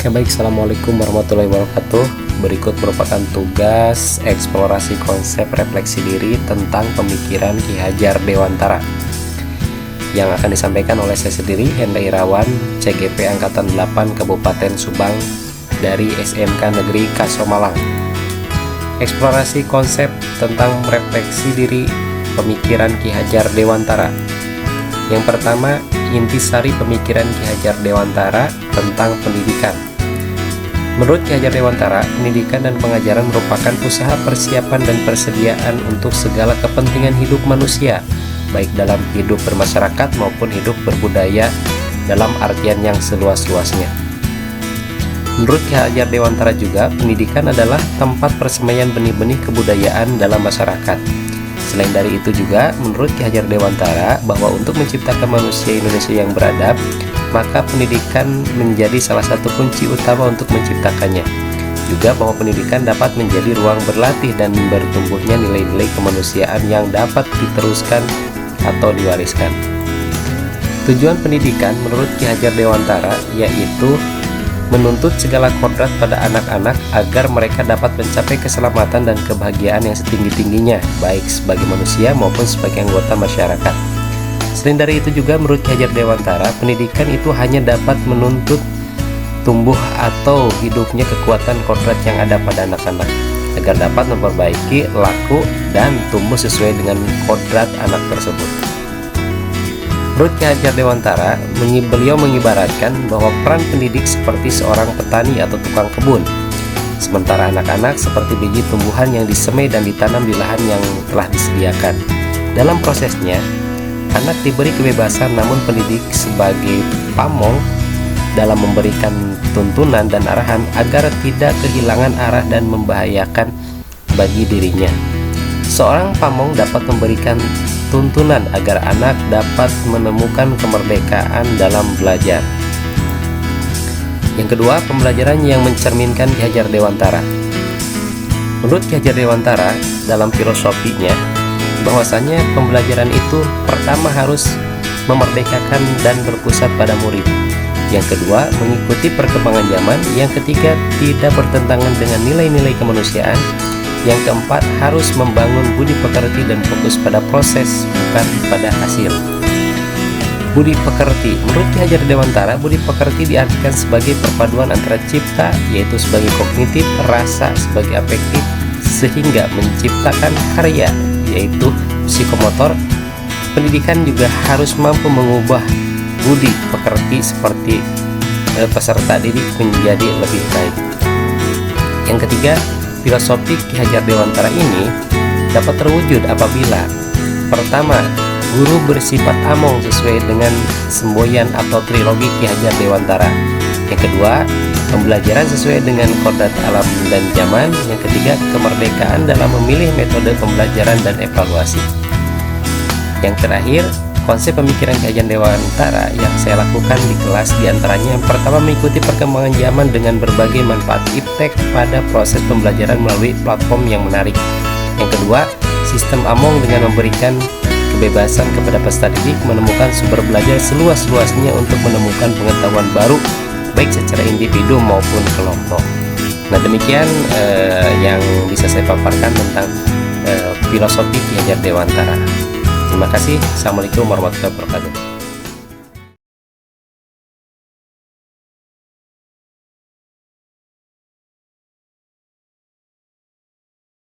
Oke baik, Assalamualaikum warahmatullahi wabarakatuh. Berikut merupakan tugas eksplorasi konsep refleksi diri tentang pemikiran Ki Hajar Dewantara yang akan disampaikan oleh saya sendiri, Hendra Irawan, CGP Angkatan 8 Kabupaten Subang dari SMK Negeri Kasomalang. Eksplorasi konsep tentang refleksi diri pemikiran Ki Hajar Dewantara. Yang pertama, intisari pemikiran Ki Hajar Dewantara tentang pendidikan. Menurut Ki Hajar Dewantara, pendidikan dan pengajaran merupakan usaha persiapan dan persediaan untuk segala kepentingan hidup manusia, baik dalam hidup bermasyarakat maupun hidup berbudaya dalam artian yang seluas-luasnya. Menurut Ki Hajar Dewantara juga, pendidikan adalah tempat persemaian benih-benih kebudayaan dalam masyarakat. Selain dari itu juga, menurut Ki Hajar Dewantara bahwa untuk menciptakan manusia Indonesia yang beradab, maka pendidikan menjadi salah satu kunci utama untuk menciptakannya. Juga bahwa pendidikan dapat menjadi ruang berlatih dan bertumbuhnya nilai-nilai kemanusiaan yang dapat diteruskan atau diwariskan. Tujuan pendidikan menurut Ki Hajar Dewantara yaitu menuntut segala kodrat pada anak-anak agar mereka dapat mencapai keselamatan dan kebahagiaan yang setinggi-tingginya, baik sebagai manusia maupun sebagai anggota masyarakat. Selain dari itu juga menurut Ki Hajar Dewantara, pendidikan itu hanya dapat menuntut tumbuh atau hidupnya kekuatan kodrat yang ada pada anak-anak agar dapat memperbaiki laku dan tumbuh sesuai dengan kodrat anak tersebut. Menurut Ki Hajar Dewantara, beliau mengibaratkan bahwa peran pendidik seperti seorang petani atau tukang kebun, sementara anak-anak seperti biji tumbuhan yang disemai dan ditanam di lahan yang telah disediakan. Dalam prosesnya, anak diberi kebebasan, namun pendidik sebagai pamong dalam memberikan tuntunan dan arahan agar tidak kehilangan arah dan membahayakan bagi dirinya. Seorang pamong dapat memberikan tuntunan agar anak dapat menemukan kemerdekaan dalam belajar. Yang kedua, pembelajaran yang mencerminkan Ki Hajar Dewantara. Menurut Ki Hajar Dewantara, dalam filosofinya, bahwasanya pembelajaran itu pertama harus memerdekakan dan berpusat pada murid. Yang kedua, mengikuti perkembangan zaman. Yang ketiga, tidak bertentangan dengan nilai-nilai kemanusiaan. Yang keempat, harus membangun budi pekerti dan fokus pada proses, bukan pada hasil. Budi pekerti. Menurut Ki Hajar Dewantara, budi pekerti diartikan sebagai perpaduan antara cipta, yaitu sebagai kognitif, rasa sebagai afektif, sehingga menciptakan karya, yaitu psikomotor. Pendidikan juga harus mampu mengubah budi pekerti seperti peserta didik menjadi lebih baik. Yang ketiga, filosofi Ki Hajar Dewantara ini dapat terwujud apabila pertama, guru bersifat among sesuai dengan semboyan atau trilogi Ki Hajar Dewantara. Yang kedua, pembelajaran sesuai dengan kodrat alam dan zaman. Yang ketiga, kemerdekaan dalam memilih metode pembelajaran dan evaluasi. Yang terakhir, konsep pemikiran Ki Hajar Dewantara yang saya lakukan di kelas diantaranya yang pertama, mengikuti perkembangan zaman dengan berbagai manfaat iptek pada proses pembelajaran melalui platform yang menarik. Yang kedua, sistem among dengan memberikan kebebasan kepada peserta didik menemukan sumber belajar seluas-luasnya untuk menemukan pengetahuan baru baik secara individu maupun kelompok. Nah, demikian yang bisa saya paparkan tentang filosofi Ki Hajar Dewantara. Terima kasih. Assalamualaikum warahmatullahi wabarakatuh.